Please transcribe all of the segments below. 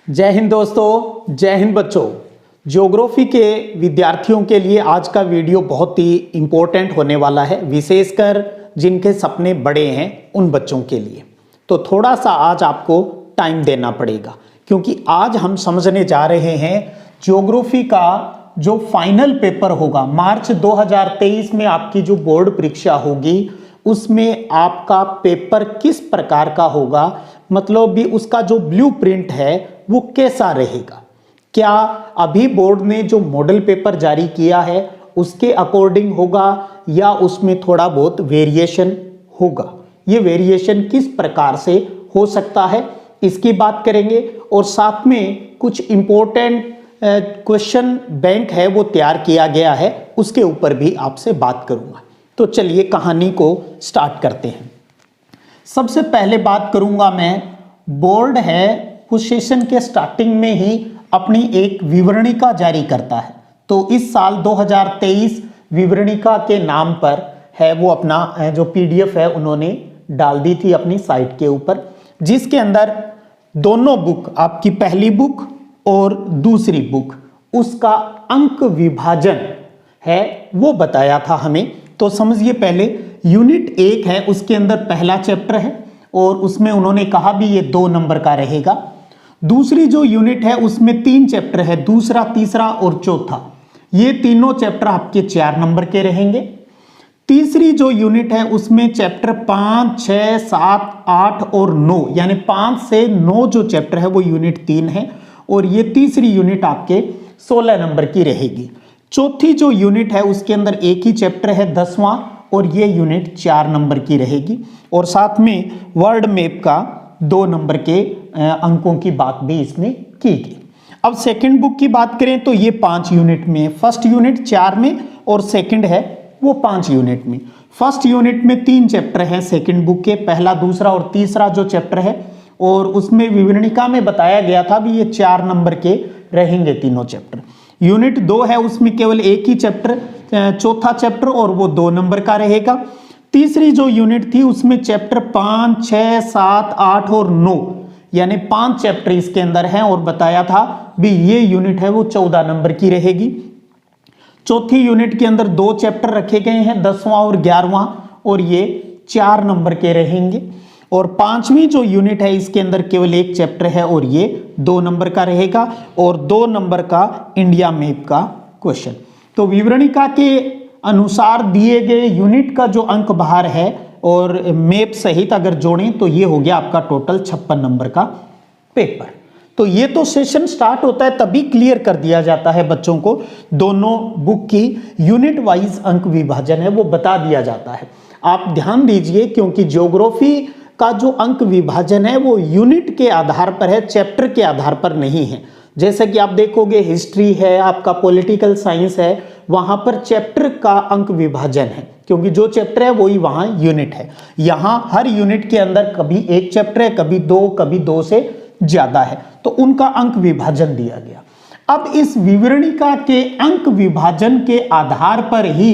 जय हिंद दोस्तों, जय हिंद बच्चों। ज्योग्राफी के विद्यार्थियों के लिए आज का वीडियो बहुत ही इम्पोर्टेंट होने वाला है, विशेषकर जिनके सपने बड़े हैं उन बच्चों के लिए। तो थोड़ा सा आज आपको टाइम देना पड़ेगा, क्योंकि आज हम समझने जा रहे हैं ज्योग्राफी का जो फाइनल पेपर होगा मार्च 2023 में आपकी जो बोर्ड परीक्षा होगी उसमें आपका पेपर किस प्रकार का होगा, मतलब भी उसका जो ब्लूप्रिंट है वो कैसा रहेगा। क्या अभी बोर्ड ने जो मॉडल पेपर जारी किया है उसके अकॉर्डिंग होगा या उसमें थोड़ा बहुत वेरिएशन होगा। ये वेरिएशन किस प्रकार से हो सकता है इसकी बात करेंगे, और साथ में कुछ इम्पोर्टेंट क्वेश्चन बैंक है वो तैयार किया गया है, उसके ऊपर भी आपसे बात करूंगा। तो चलिए कहानी को स्टार्ट करते हैं। सबसे पहले बात करूंगा मैं, बोर्ड है कुछ सेशन के स्टार्टिंग में ही अपनी एक विवरणिका जारी करता है। तो इस साल 2023 विवरणिका के नाम पर है वो अपना जो पीडीएफ है उन्होंने डाल दी थी अपनी साइट के ऊपर, जिसके अंदर दोनों बुक, आपकी पहली बुक और दूसरी बुक, उसका अंक विभाजन है वो बताया था हमें। तो समझिए, पहले यूनिट 1 है, उसके अंदर पहला चैप्टर है और उसमें उन्होंने कहा भी ये 2 नंबर का रहेगा। दूसरी जो यूनिट है उसमें 3 चैप्टर है, दूसरा, तीसरा और चौथा। ये तीनों चैप्टर आपके 4 नंबर के रहेंगे। तीसरी जो यूनिट है उसमें चैप्टर 5, 6, 7, 8 और 9, यानी 5 से 9 जो चैप्टर है वो यूनिट 3 है, और ये तीसरी यूनिट आपके 16 नंबर की रहेगी। चौथी जो यूनिट है उसके अंदर एक ही चैप्टर है, 10वां, और ये यूनिट 4 नंबर की रहेगी, और साथ में वर्ल्ड मैप का 2 नंबर के अंकों की बात भी इसमें की गई। अब सेकंड बुक की बात करें तो ये 5 यूनिट में, फर्स्ट यूनिट 4 में और सेकंड है वो 5 यूनिट में। फर्स्ट यूनिट में 3 चैप्टर हैं सेकंड बुक के, पहला, दूसरा और तीसरा जो चैप्टर है, और उसमें विवरणिका में बताया गया था भी ये 4 नंबर के रहेंगे तीनों चैप्टर। यूनिट 2 है उसमें केवल एक ही चैप्टर, चौथा चैप्टर, और वो 2 नंबर का रहेगा। तीसरी जो यूनिट थी उसमें चैप्टर 5, 6, 7, 8 और 9, यानी 5 चैप्टर इसके अंदर हैं, और बताया था भी ये यूनिट है वो 14 नंबर की रहेगी। चौथी यूनिट के अंदर 2 चैप्टर रखे गए हैं, 10वां और 11वां, और ये 4 नंबर के रहेंगे। और 5वीं जो यूनिट है इसके अंदर केवल एक चैप्टर है और ये 2 नंबर का रहेगा, और 2 नंबर का इंडिया मैप का क्वेश्चन। तो विवरणिका के अनुसार दिए गए यूनिट का जो अंक बाहर है और मैप सहित अगर जोड़ें तो ये हो गया आपका टोटल 56 नंबर का पेपर। तो ये तो सेशन स्टार्ट होता है तभी क्लियर कर दिया जाता है बच्चों को, दोनों बुक की यूनिट वाइज अंक विभाजन है वो बता दिया जाता है। आप ध्यान दीजिए, क्योंकि ज्योग्राफी का जो अंक विभाजन है वो यूनिट के आधार पर है, चैप्टर के आधार पर नहीं है। जैसे कि आप देखोगे हिस्ट्री है, आपका पॉलिटिकल साइंस है, वहां पर चैप्टर का अंक विभाजन है, क्योंकि जो चैप्टर है वही वहां यूनिट है। यहां हर यूनिट के अंदर कभी एक चैप्टर है, कभी 2 से ज्यादा है, तो उनका अंक विभाजन दिया गया। अब इस विवरणिका के अंक विभाजन के आधार पर ही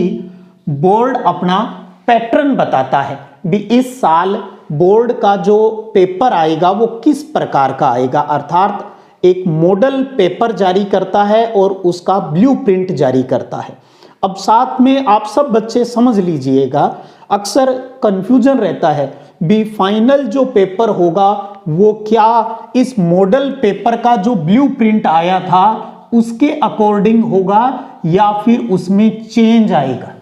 बोर्ड अपना पैटर्न बताता है भी इस साल बोर्ड का जो पेपर आएगा वो किस प्रकार का आएगा, अर्थात एक मॉडल पेपर जारी करता है और उसका ब्लूप्रिंट जारी करता है। अब साथ में आप सब बच्चे समझ लीजिएगा, अक्सर कंफ्यूजन रहता है भी फाइनल जो पेपर होगा वो क्या इस मॉडल पेपर का जो ब्लूप्रिंट आया था उसके अकॉर्डिंग होगा या फिर उसमें चेंज आएगा,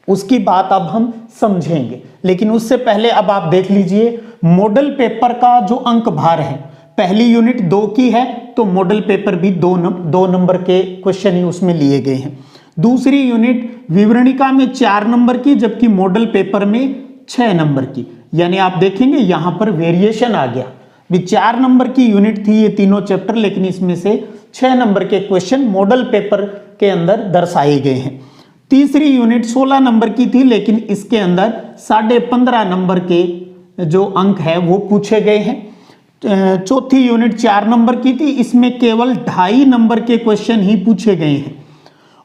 उसकी बात अब हम समझेंगे। लेकिन उससे पहले अब आप देख लीजिए मॉडल पेपर का जो अंक भार है, पहली यूनिट 2 की है तो मॉडल पेपर भी 2 नंबर के क्वेश्चन ही उसमें लिए गए हैं। दूसरी यूनिट विवरणिका में 4 नंबर की, जबकि मॉडल पेपर में 6 नंबर की, यानी आप देखेंगे यहां पर वेरिएशन आ गया भी 4 नंबर की यूनिट थी ये तीनों चैप्टर, लेकिन इसमें से 6 नंबर के क्वेश्चन मॉडल पेपर के अंदर दर्शाए गए हैं। तीसरी यूनिट 16 नंबर की थी, लेकिन इसके अंदर 15.5 नंबर के जो अंक है वो पूछे गए हैं। चौथी यूनिट 4 नंबर की थी, इसमें केवल 2.5 नंबर के क्वेश्चन ही पूछे गए हैं।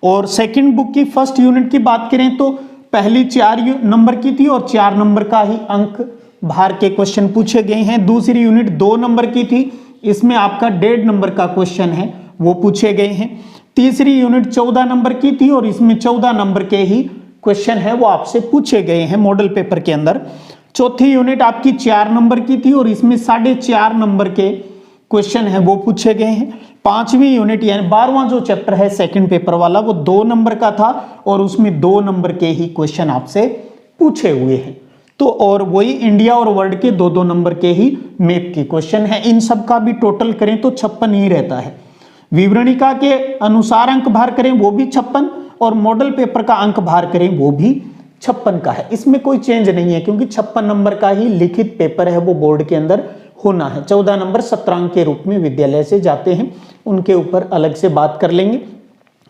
और सेकंड बुक की फर्स्ट यूनिट की बात करें तो पहली 4 नंबर की थी और 4 नंबर का ही अंक भार के क्वेश्चन पूछे गए हैं। दूसरी यूनिट 2 नंबर की थी, इसमें आपका 1.5 नंबर का क्वेश्चन है वो पूछे गए हैं। तीसरी यूनिट 14 नंबर की थी और इसमें 14 नंबर के ही क्वेश्चन है वो आपसे पूछे गए हैं मॉडल पेपर के अंदर। चौथी यूनिट आपकी 4 नंबर की थी और इसमें 4.5 नंबर के क्वेश्चन है वो पूछे गए हैं। पांचवी यूनिट यानी 12वां जो चैप्टर है सेकंड पेपर वाला वो 2 नंबर का था और उसमें 2 नंबर के ही क्वेश्चन आपसे पूछे हुए हैं। तो और वही इंडिया और वर्ल्ड के 2-2 नंबर के ही मैप के क्वेश्चन है। इन सब का भी टोटल करें तो 56 ही रहता है। विवरणिका के अनुसार अंक भार करें वो भी 56 और मॉडल पेपर का अंक भार करें वो भी 56 का है। इसमें कोई चेंज नहीं है क्योंकि 56 नंबर का ही लिखित पेपर है वो बोर्ड के अंदर होना है। 14 नंबर सत्रांक के रूप में विद्यालय से जाते हैं, उनके ऊपर अलग से बात कर लेंगे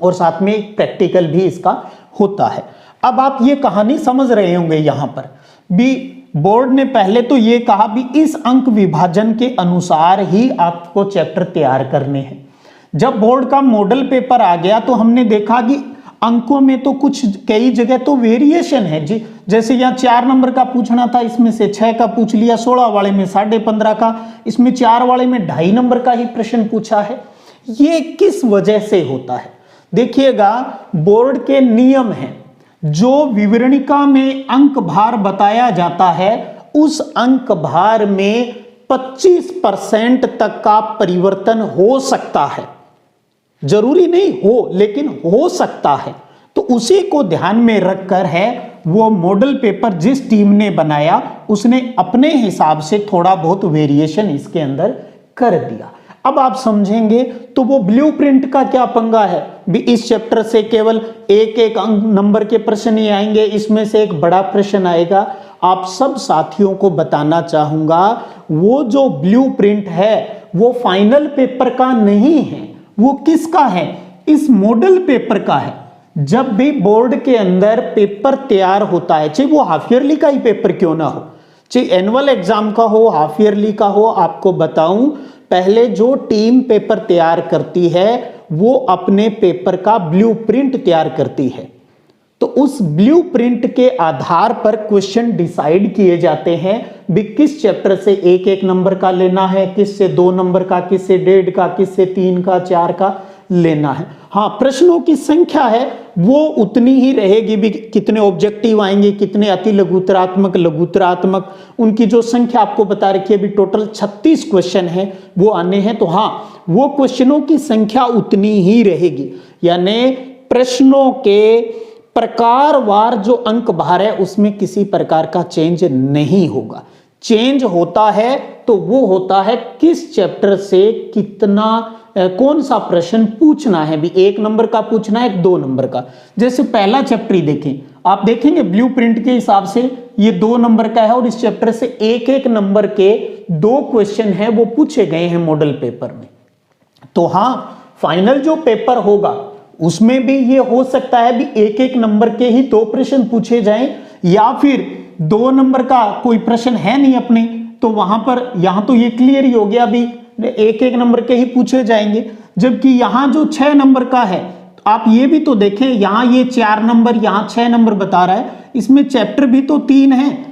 और साथ में एक प्रैक्टिकल भी इसका होता है। अब आप ये कहानी समझ रहे होंगे यहां पर भी बोर्ड ने पहले तो ये कहा भी इस अंक विभाजन के अनुसार ही आपको चैप्टर तैयार करने हैं। जब बोर्ड का मॉडल पेपर आ गया तो हमने देखा कि अंकों में तो कुछ कई जगह तो वेरिएशन है जी। जैसे यहाँ 4 नंबर का पूछना था, इसमें से 6 का पूछ लिया, 16 वाले में 15.5 का, इसमें 4 वाले में 2.5 नंबर का ही प्रश्न पूछा है। ये किस वजह से होता है? देखिएगा बोर्ड के नियम हैं, जो विवरणिका में अंक भार बताया जाता है उस अंक भार में 25% तक का परिवर्तन हो सकता है। जरूरी नहीं हो लेकिन हो सकता है। तो उसी को ध्यान में रखकर है वो मॉडल पेपर जिस टीम ने बनाया उसने अपने हिसाब से थोड़ा बहुत वेरिएशन इसके अंदर कर दिया। अब आप समझेंगे तो वो ब्लूप्रिंट का क्या पंगा है भी। इस चैप्टर से केवल एक अंक नंबर के प्रश्न ही आएंगे, इसमें से एक बड़ा प्रश्न आएगा। आप सब साथियों को बताना चाहूंगा वो जो ब्लूप्रिंट है वो फाइनल पेपर का नहीं है, वो किसका है? इस मॉडल पेपर का है। जब भी बोर्ड के अंदर पेपर तैयार होता है, चाहे वो हाफ ईयरली का ही पेपर क्यों ना हो, चाहे एनुअल एग्जाम का हो, हाफ ईयरली का हो, आपको बताऊं पहले जो टीम पेपर तैयार करती है वो अपने पेपर का ब्लूप्रिंट तैयार करती है। तो उस ब्लूप्रिंट के आधार पर क्वेश्चन डिसाइड किए जाते हैं भी किस चैप्टर से एक नंबर का लेना है, किस से 2 नंबर का, किस से 1.5 का, किस से 3 का, 4 का लेना है। हाँ, प्रश्नों की संख्या है वो उतनी ही रहेगी भी, कितने ऑब्जेक्टिव आएंगे, कितने अति लघुतरात्मक, लघुतरात्मक, उनकी जो संख्या आपको बता रखी है भी टोटल 36 क्वेश्चन है वो आने हैं। तो हाँ, वो क्वेश्चनों की संख्या उतनी ही रहेगी, यानी प्रश्नों के प्रकारवार जो अंक भार है उसमें किसी प्रकार का चेंज नहीं होगा। चेंज होता है तो वो होता है किस चैप्टर से कितना कौन सा प्रश्न पूछना है भी, 1 नंबर का पूछना है, 2 नंबर का। जैसे पहला चैप्टर ही देखें, आप देखेंगे ब्लूप्रिंट के हिसाब से ये 2 नंबर का है और इस चैप्टर से 1 नंबर के 2 क्वेश्चन है वो पूछे गए हैं मॉडल पेपर में। तो हाँ, फाइनल जो पेपर होगा उसमें भी ये हो सकता है भी 1 नंबर के ही 2 प्रश्न पूछे जाएं, या फिर 2 नंबर का कोई प्रश्न है नहीं अपने, तो वहां पर यहां तो ये क्लियर ही हो गया भी 1 नंबर के ही पूछे जाएंगे। जबकि यहां जो 6 नंबर का है, आप ये भी तो देखें, यहां ये 4 नंबर, यहां 6 नंबर बता रहा है, इसमें चैप्टर भी तो 3 है।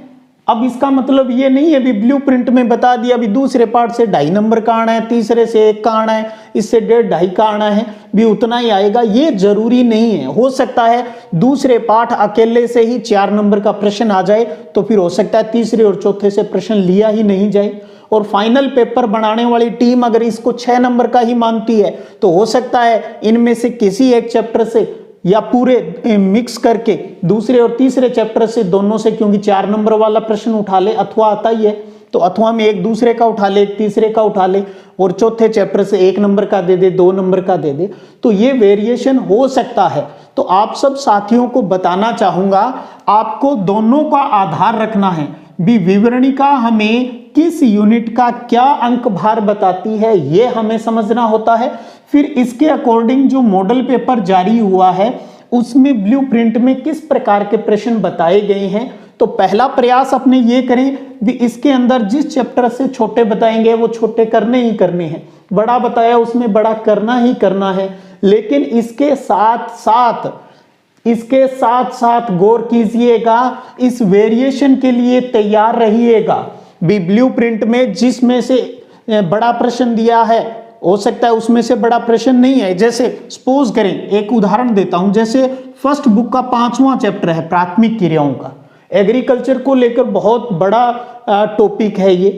अब इसका मतलब ये नहीं है भी ब्लूप्रिंट में बता दिया भी दूसरे पार्ट से 2.5 नंबर का आना है, तीसरे से 1 का आना है, इससे 1.5 2.5 का आना है भी उतना ही आएगा, ये जरूरी नहीं है। हो सकता है दूसरे पार्ट अकेले से ही 4 नंबर का प्रश्न आ जाए, तो फिर हो सकता है तीसरे और चौथे से प्रश्न लिया ही नहीं जाए। और फाइनल पेपर बनाने वाली टीम अगर इसको 6 नंबर का ही मानती है तो हो सकता है इनमें से किसी एक चैप्टर से या पूरे मिक्स करके दूसरे और तीसरे चैप्टर से, दोनों से, क्योंकि 4 नंबर वाला प्रश्न उठा ले, अथवा आता ही है तो अथवा में एक दूसरे का उठा ले, एक तीसरे का उठा ले और चौथे चैप्टर से 1 नंबर का दे दे, 2 नंबर का दे दे, तो ये वेरिएशन हो सकता है। तो आप सब साथियों को बताना चाहूंगा, आपको दोनों का आधार रखना है भी। विवरणिका हमें किस यूनिट का क्या अंक भार बताती है ये हमें समझना होता है। फिर इसके अकॉर्डिंग जो मॉडल पेपर जारी हुआ है उसमें ब्लूप्रिंट में किस प्रकार के प्रश्न बताए गए हैं। तो पहला प्रयास अपने ये करें भी इसके अंदर जिस चैप्टर से छोटे बताएंगे वो छोटे करने ही करने हैं, बड़ा बताया उसमें बड़ा करना ही करना है। लेकिन इसके साथ साथ गौर कीजिएगा, इस वेरिएशन के लिए तैयार रहिएगा भी। ब्लूप्रिंट में जिसमें से बड़ा प्रश्न दिया है, हो सकता है उसमें से बड़ा प्रश्न नहीं है। जैसे सपोज करें, एक उदाहरण देता हूं, जैसे फर्स्ट बुक का 5वां चैप्टर है प्राथमिक क्रियाओं का, एग्रीकल्चर को लेकर बहुत बड़ा टॉपिक है ये।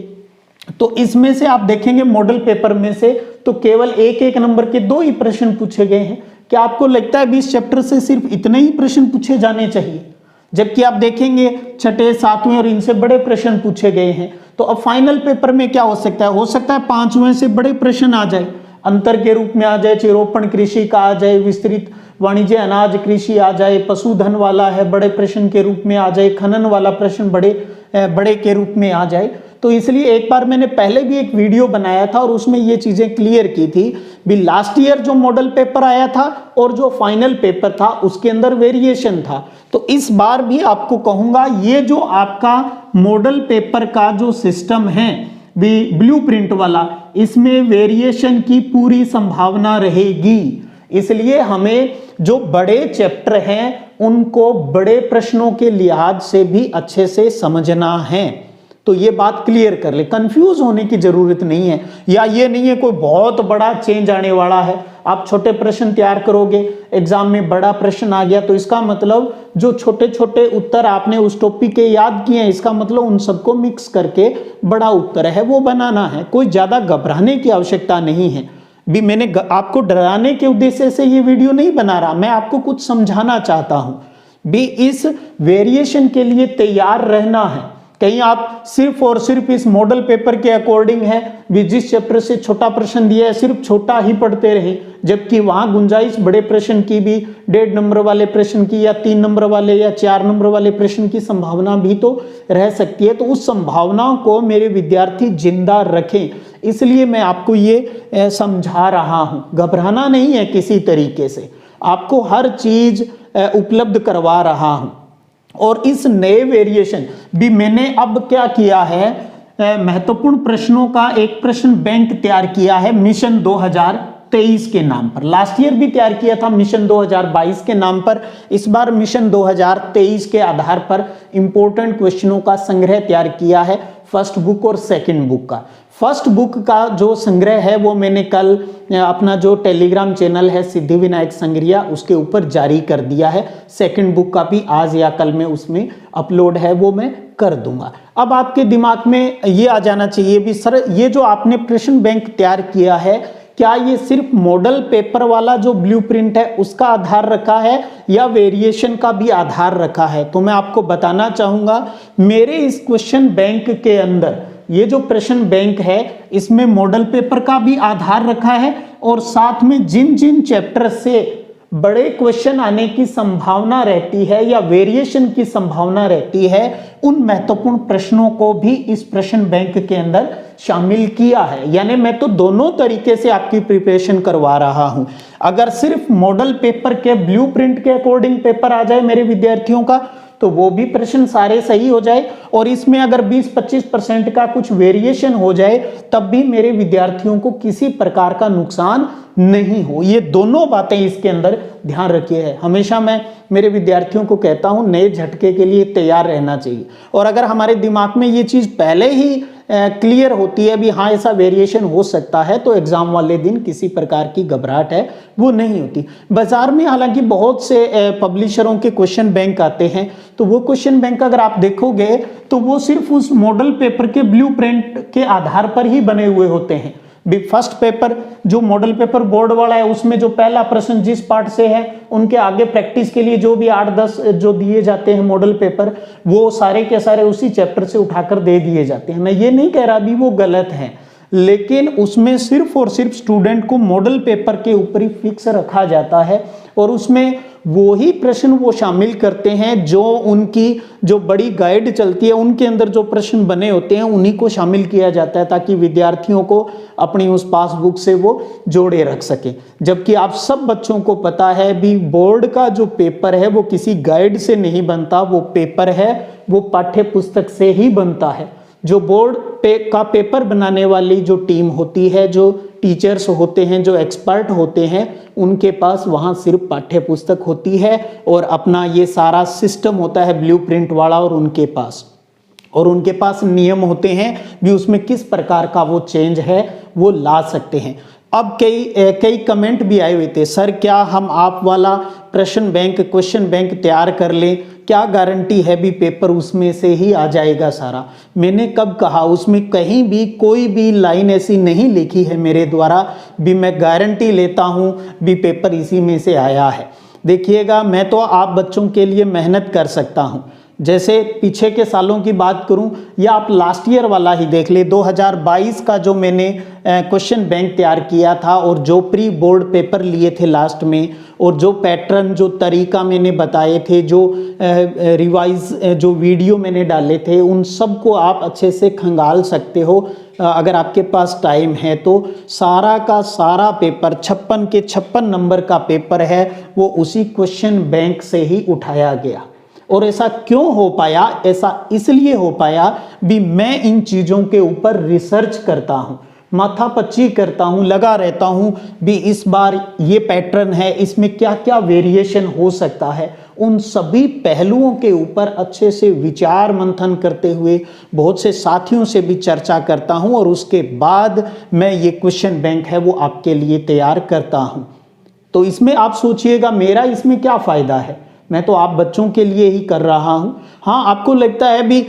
तो इसमें से आप देखेंगे मॉडल पेपर में से तो केवल एक एक नंबर के 2 ही प्रश्न पूछे गए हैं। क्या आपको लगता है 20 चैप्टर से सिर्फ इतने ही प्रश्न पूछे जाने चाहिए? जबकि आप देखेंगे छठे, 7वें और इनसे बड़े प्रश्न पूछे गए हैं। तो अब फाइनल पेपर में क्या हो सकता है? हो सकता है 5वें से बड़े प्रश्न आ जाए, अंतर के रूप में आ जाए, चिरोपण कृषि का आ जाए, विस्तृत वाणिज्य अनाज कृषि आ जाए, पशुधन वाला है बड़े प्रश्न के रूप में आ जाए, खनन वाला प्रश्न बड़े के रूप में आ जाए। तो इसलिए एक बार मैंने पहले भी एक वीडियो बनाया था और उसमें ये चीजें क्लियर की थी भी लास्ट ईयर जो मॉडल पेपर आया था और जो फाइनल पेपर था उसके अंदर वेरिएशन था। तो इस बार भी आपको कहूंगा ये जो आपका मॉडल पेपर का जो सिस्टम है ब्लूप्रिंट वाला, इसमें वेरिएशन की पूरी संभावना रहेगी। इसलिए हमें जो बड़े चैप्टर हैं उनको बड़े प्रश्नों के लिहाज से भी अच्छे से समझना है। तो ये बात क्लियर कर ले, कंफ्यूज होने की जरूरत नहीं है। या ये नहीं है कोई बहुत बड़ा चेंज आने वाला है, आप छोटे प्रश्न तैयार करोगे, एग्जाम में बड़ा प्रश्न आ गया तो इसका मतलब जो छोटे छोटे उत्तर आपने उस टॉपिक के याद किए हैं, इसका मतलब उन सबको मिक्स करके बड़ा उत्तर है वो बनाना है। कोई ज्यादा घबराने की आवश्यकता नहीं है। भी मैंने आपको डराने के उद्देश्य से ये वीडियो नहीं बना रहा, मैं आपको कुछ समझाना चाहता हूं भी इस वेरिएशन के लिए तैयार रहना है। कहीं आप सिर्फ और सिर्फ इस मॉडल पेपर के अकॉर्डिंग है भी जिस चैप्टर से छोटा प्रश्न दिया है सिर्फ छोटा ही पढ़ते रहे, जबकि वहां गुंजाइश बड़े प्रश्न की भी, 1.5 नंबर वाले प्रश्न की या 3 नंबर वाले या 4 नंबर वाले प्रश्न की संभावना भी तो रह सकती है। तो उस संभावनाओं को मेरे विद्यार्थी जिंदा रखें, इसलिए मैं आपको ये समझा रहा हूं। घबराना नहीं है किसी तरीके से, आपको हर चीज उपलब्ध करवा रहा हूं। और इस नए वेरिएशन भी मैंने अब क्या किया है, महत्वपूर्ण प्रश्नों का एक प्रश्न बैंक तैयार किया है मिशन 2023 के नाम पर। लास्ट ईयर भी तैयार किया था मिशन 2022 के नाम पर, इस बार मिशन 2023 के आधार पर इंपॉर्टेंट क्वेश्चनों का संग्रह तैयार किया है, फर्स्ट बुक और सेकंड बुक का। फर्स्ट बुक का जो संग्रह है वो मैंने कल अपना जो टेलीग्राम चैनल है सिद्धिविनायक संग्रिया उसके ऊपर जारी कर दिया है। सेकंड बुक का भी आज या कल में उसमें अपलोड है, वो मैं कर दूंगा। अब आपके दिमाग में ये आ जाना चाहिए भी सर ये जो आपने प्रश्न बैंक तैयार किया है क्या ये सिर्फ मॉडल पेपर वाला जो ब्लूप्रिंट है उसका आधार रखा है या वेरिएशन का भी आधार रखा है? तो मैं आपको बताना चाहूंगा मेरे इस क्वेश्चन बैंक के अंदर ये जो प्रश्न बैंक है इसमें मॉडल पेपर का भी आधार रखा है और साथ में जिन जिन चैप्टर से बड़े क्वेश्चन आने की संभावना रहती है या वेरिएशन की संभावना रहती है उन महत्वपूर्ण प्रश्नों को भी इस प्रश्न बैंक के अंदर शामिल किया है। यानी मैं तो दोनों तरीके से आपकी प्रिपरेशन करवा रहा हूं। अगर सिर्फ मॉडल पेपर के ब्लूप्रिंट के अकॉर्डिंग पेपर आ जाए मेरे विद्यार्थियों का तो वो भी प्रश्न सारे सही हो जाए और इसमें अगर 20-25% का कुछ वेरिएशन हो जाए तब भी मेरे विद्यार्थियों को किसी प्रकार का नुकसान नहीं हो। ये दोनों बातें इसके अंदर ध्यान रखिए है। हमेशा मैं मेरे विद्यार्थियों को कहता हूं नए झटके के लिए तैयार रहना चाहिए और अगर हमारे दिमाग में ये चीज पहले ही क्लियर होती है भी हाँ ऐसा वेरिएशन हो सकता है तो एग्जाम वाले दिन किसी प्रकार की घबराहट है वो नहीं होती। बाजार में हालांकि बहुत से पब्लिशरों के क्वेश्चन बैंक आते हैं तो वो क्वेश्चन बैंक अगर आप देखोगे तो वो सिर्फ उस मॉडल पेपर के ब्लूप्रिंट के आधार पर ही बने हुए होते हैं। फर्स्ट पेपर जो मॉडल पेपर बोर्ड वाला है उसमें जो पहला प्रश्न जिस पार्ट से है उनके आगे प्रैक्टिस के लिए जो भी 8-10 जो दिए जाते हैं मॉडल पेपर वो सारे के सारे उसी चैप्टर से उठाकर दे दिए जाते हैं। मैं ये नहीं कह रहा भी वो गलत है, लेकिन उसमें सिर्फ और सिर्फ स्टूडेंट को मॉडल पेपर के ऊपर ही फिक्स रखा जाता है और उसमें वो ही प्रश्न वो शामिल करते हैं जो उनकी जो बड़ी गाइड चलती है उनके अंदर जो प्रश्न बने होते हैं उन्हीं को शामिल किया जाता है ताकि विद्यार्थियों को अपनी उस पासबुक से वो जोड़े रख सके। जबकि आप सब बच्चों को पता है भी बोर्ड का जो पेपर है वो किसी गाइड से नहीं बनता, वो पेपर है वो पाठ्य पुस्तक से ही बनता है। जो बोर्ड का पेपर बनाने वाली जो टीम होती है, जो टीचर्स होते हैं, जो एक्सपर्ट होते हैं, उनके पास वहाँ सिर्फ पाठ्य पुस्तक होती है और अपना ये सारा सिस्टम होता है ब्लूप्रिंट वाला और उनके पास। और उनके पास नियम होते हैं भी, उसमें किस प्रकार का वो चेंज है वो ला सकते हैं। अब कई कमेंट भी आए हुए थे, सर क्या हम आप वाला प्रश्न बैंक क्वेश्चन बैंक तैयार कर लें, क्या गारंटी है भी पेपर उसमें से ही आ जाएगा सारा। मैंने कब कहा, उसमें कहीं भी कोई भी लाइन ऐसी नहीं लिखी है मेरे द्वारा भी मैं गारंटी लेता हूं भी पेपर इसी में से आया है। देखिएगा, मैं तो आप बच्चों के लिए मेहनत कर सकता हूं। जैसे पीछे के सालों की बात करूं या आप लास्ट ईयर वाला ही देख ले, 2022 का जो मैंने क्वेश्चन बैंक तैयार किया था और जो प्री बोर्ड पेपर लिए थे लास्ट में, और जो पैटर्न जो तरीका मैंने बताए थे, जो रिवाइज जो वीडियो मैंने डाले थे, उन सब को आप अच्छे से खंगाल सकते हो अगर आपके पास टाइम है तो। सारा का सारा पेपर 56 के 56 नंबर का पेपर है वो उसी क्वेश्चन बैंक से ही उठाया गया। और ऐसा क्यों हो पाया? ऐसा इसलिए हो पाया भी मैं इन चीज़ों के ऊपर रिसर्च करता हूँ, माथापच्ची करता हूँ, लगा रहता हूँ भी इस बार ये पैटर्न है, इसमें क्या क्या वेरिएशन हो सकता है। उन सभी पहलुओं के ऊपर अच्छे से विचार मंथन करते हुए बहुत से साथियों से भी चर्चा करता हूँ और उसके बाद मैं ये क्वेश्चन बैंक है वो आपके लिए तैयार करता हूँ। तो इसमें आप सोचिएगा मेरा इसमें क्या फ़ायदा है, मैं तो आप बच्चों के लिए ही कर रहा हूं। हाँ, आपको लगता है भी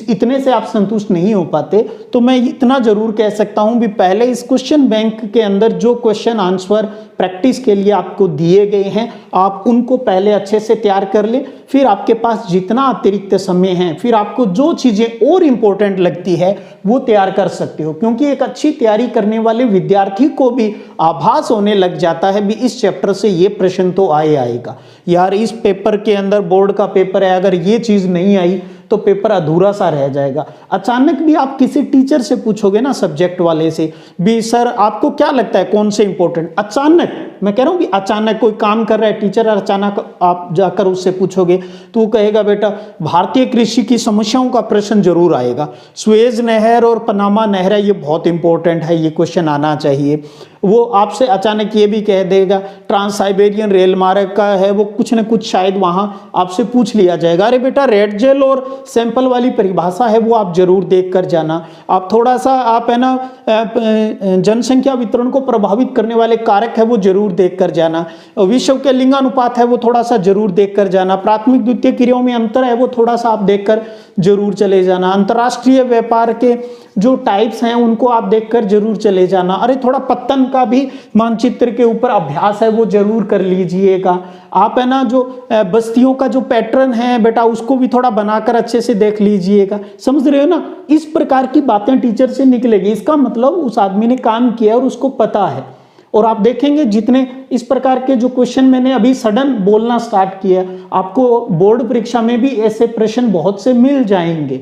इतने से आप संतुष्ट नहीं हो पाते, तो मैं इतना जरूर कह सकता हूं भी पहले इस क्वेश्चन बैंक के अंदर जो क्वेश्चन आंसर प्रैक्टिस के लिए आपको दिए गए हैं आप उनको पहले अच्छे से तैयार कर ले। फिर आपके पास जितना अतिरिक्त समय है, फिर आपको जो चीज़ें और इम्पोर्टेंट लगती है वो तैयार कर सकते हो, क्योंकि एक अच्छी तैयारी करने वाले विद्यार्थी को भी आभास होने लग जाता है भी इस चैप्टर से ये प्रश्न तो आएगा यार, इस पेपर के अंदर बोर्ड का पेपर है, अगर ये चीज़ नहीं आई तो पेपर अधूरा सा रह जाएगा। अचानक भी आप किसी टीचर से पूछोगे ना, सब्जेक्ट वाले से भी, सर आपको क्या लगता है कौन से इंपॉर्टेंट, अचानक मैं कह रहा हूँ कि अचानक कोई काम कर रहा है टीचर, अचानक आप जाकर उससे पूछोगे तो वो कहेगा बेटा भारतीय कृषि की समस्याओं का प्रश्न जरूर आएगा, सुएज नहर और पनामा नहर है ये बहुत इंपॉर्टेंट है, ये क्वेश्चन आना चाहिए। वो आपसे अचानक ये भी कह देगा ट्रांस साइबेरियन रेल मार्ग का है वो कुछ न कुछ शायद वहाँ आपसे पूछ लिया जाएगा, अरे बेटा रेड जेल और सैंपल वाली परिभाषा है वो आप जरूर देख कर जाना। आप थोड़ा सा आप है ना जनसंख्या वितरण को प्रभावित करने वाले कारक है वो जरूर देख कर जाना, विश्व के लिंगानुपात है वो थोड़ा सा जरूर देख कर जाना, प्राथमिक द्वितीय क्रियाओं में अंतर है वो थोड़ा सा आप देख कर जरूर चले जाना, अंतर्राष्ट्रीय व्यापार के जो टाइप्स हैं उनको आप देखकर जरूर चले जाना, अरे थोड़ा पत्तन का भी मानचित्र के ऊपर अभ्यास है वो जरूर कर लीजिएगा। आप है ना जो बस्तियों का जो पैटर्न है बेटा उसको भी थोड़ा बनाकर अच्छे से देख लीजिएगा, समझ रहे हो ना। इस प्रकार की बातें टीचर से निकलेगी, इसका मतलब उस आदमी ने काम किया और उसको पता है। और आप देखेंगे जितने इस प्रकार के जो क्वेश्चन मैंने अभी सडन बोलना स्टार्ट किया, आपको बोर्ड परीक्षा में भी ऐसे प्रश्न बहुत से मिल जाएंगे।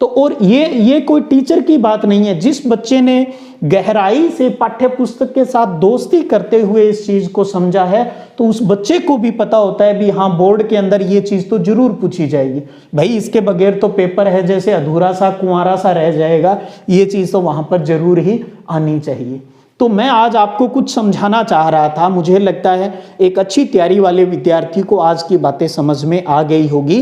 तो और ये कोई टीचर की बात नहीं है, जिस बच्चे ने गहराई से पाठ्य पुस्तक के साथ दोस्ती करते हुए इस चीज को समझा है तो उस बच्चे को भी पता होता है भी हाँ बोर्ड के अंदर ये चीज तो जरूर पूछी जाएगी भाई, इसके बगैर तो पेपर है जैसे अधूरा सा कुंवारा सा रह जाएगा, ये चीज तो वहां पर जरूर ही आनी चाहिए। तो मैं आज आपको कुछ समझाना चाह रहा था, मुझे लगता है एक अच्छी तैयारी वाले विद्यार्थी को आज की बातें समझ में आ गई होगी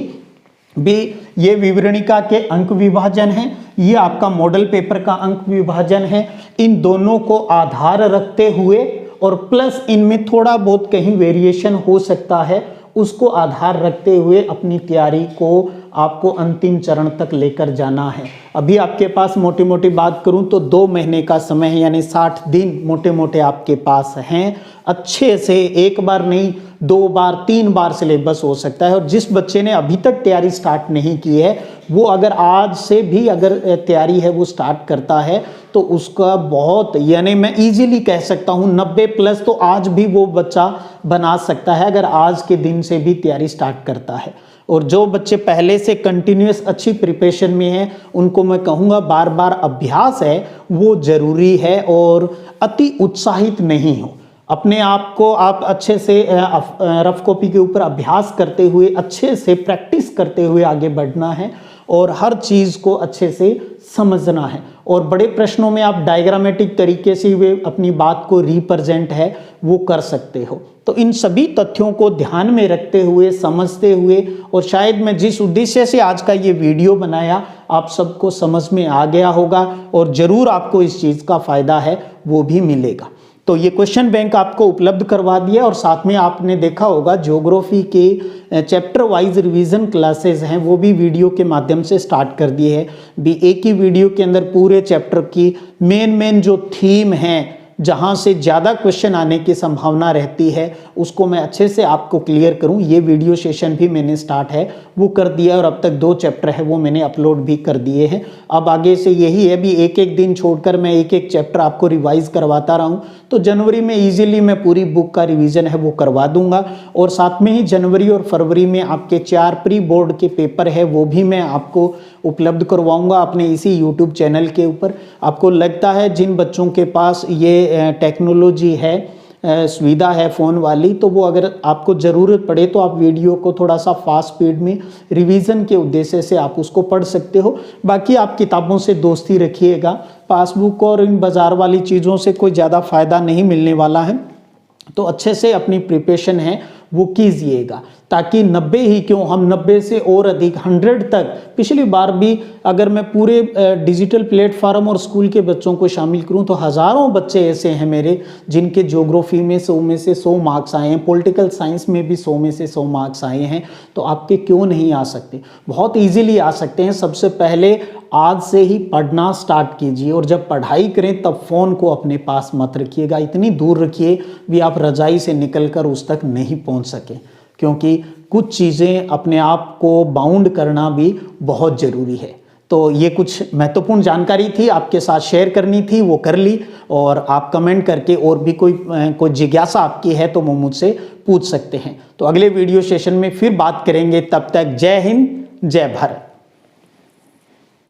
भी। ये विवरणिका के अंक विभाजन है, ये आपका मॉडल पेपर का अंक विभाजन है, इन दोनों को आधार रखते हुए और प्लस इनमें थोड़ा बहुत कहीं वेरिएशन हो सकता है, उसको आधार रखते हुए अपनी तैयारी को आपको अंतिम चरण तक लेकर जाना है। अभी आपके पास मोटी मोटी बात करूं तो 2 महीने का समय है, यानी 60 दिन मोटे मोटे आपके पास हैं। अच्छे से एक बार नहीं 2 बार 3 बार सिलेबस हो सकता है। और जिस बच्चे ने अभी तक तैयारी स्टार्ट नहीं की है वो अगर आज से भी अगर तैयारी है वो स्टार्ट करता है तो उसका बहुत, यानी मैं इजीली कह सकता हूँ 90+ तो आज भी वो बच्चा बना सकता है अगर आज के दिन से भी तैयारी स्टार्ट करता है। और जो बच्चे पहले से कंटिन्यूस अच्छी प्रिपरेशन में हैं उनको मैं कहूँगा बार बार अभ्यास है वो ज़रूरी है और अति उत्साहित नहीं हो। अपने आप को आप अच्छे से रफ कॉपी के ऊपर अभ्यास करते हुए अच्छे से प्रैक्टिस करते हुए आगे बढ़ना है और हर चीज़ को अच्छे से समझना है। और बड़े प्रश्नों में आप डायग्रामेटिक तरीके से वे अपनी बात को रिप्रेजेंट है वो कर सकते हो। तो इन सभी तथ्यों को ध्यान में रखते हुए, समझते हुए, और शायद मैं जिस उद्देश्य से आज का ये वीडियो बनाया आप सबको समझ में आ गया होगा और ज़रूर आपको इस चीज़ का फ़ायदा है वो भी मिलेगा। तो ये क्वेश्चन बैंक आपको उपलब्ध करवा दिया, और साथ में आपने देखा होगा ज्योग्राफी के चैप्टर वाइज रिवीजन क्लासेस हैं वो भी वीडियो के माध्यम से स्टार्ट कर दिए हैं। भी एक ही वीडियो के अंदर पूरे चैप्टर की मेन जो थीम है, जहाँ से ज़्यादा क्वेश्चन आने की संभावना रहती है, उसको मैं अच्छे से आपको क्लियर करूँ। ये वीडियो सेशन भी मैंने स्टार्ट है वो कर दिया, और अब तक 2 चैप्टर है वो मैंने अपलोड भी कर दिए हैं। अब आगे से यही है भी एक दिन छोड़कर मैं एक चैप्टर आपको रिवाइज करवाता रहूँ, तो जनवरी में इजीली मैं पूरी बुक का रिवीजन है वो करवा दूंगा। और साथ में ही जनवरी और फरवरी में आपके 4 प्री बोर्ड के पेपर है वो भी मैं आपको उपलब्ध करवाऊंगा अपने इसी यूट्यूब चैनल के ऊपर। आपको लगता है जिन बच्चों के पास ये टेक्नोलॉजी है, सुविधा है फ़ोन वाली, तो वो अगर आपको ज़रूरत पड़े तो आप वीडियो को थोड़ा सा फास्ट स्पीड में रिवीजन के उद्देश्य से आप उसको पढ़ सकते हो। बाकी आप किताबों से दोस्ती रखिएगा, पासबुक और इन बाज़ार वाली चीज़ों से कोई ज़्यादा फ़ायदा नहीं मिलने वाला है। तो अच्छे से अपनी प्रिपरेशन है वो कीजिएगा, ताकि 90 ही क्यों, हम 90 से और अधिक 100 तक, पिछली बार भी अगर मैं पूरे डिजिटल प्लेटफार्म और स्कूल के बच्चों को शामिल करूं तो हज़ारों बच्चे ऐसे हैं मेरे जिनके ज्योग्राफी में 100 में से 100 मार्क्स आए हैं, पॉलिटिकल साइंस में भी 100 में से 100 मार्क्स आए हैं। तो आपके क्यों नहीं आ सकते? बहुत ईजिली आ सकते हैं। सबसे पहले आज से ही पढ़ना स्टार्ट कीजिए, और जब पढ़ाई करें तब फ़ोन को अपने पास मत रखिएगा, इतनी दूर रखिए भी आप रजाई से निकलकर उस तक नहीं पहुंच सके, क्योंकि कुछ चीज़ें अपने आप को बाउंड करना भी बहुत ज़रूरी है। तो ये कुछ महत्वपूर्ण जानकारी थी आपके साथ शेयर करनी थी, वो कर ली। और आप कमेंट करके और भी कोई जिज्ञासा आपकी है तो वो मुझसे पूछ सकते हैं। तो अगले वीडियो सेशन में फिर बात करेंगे, तब तक जय हिंद, जय भारत।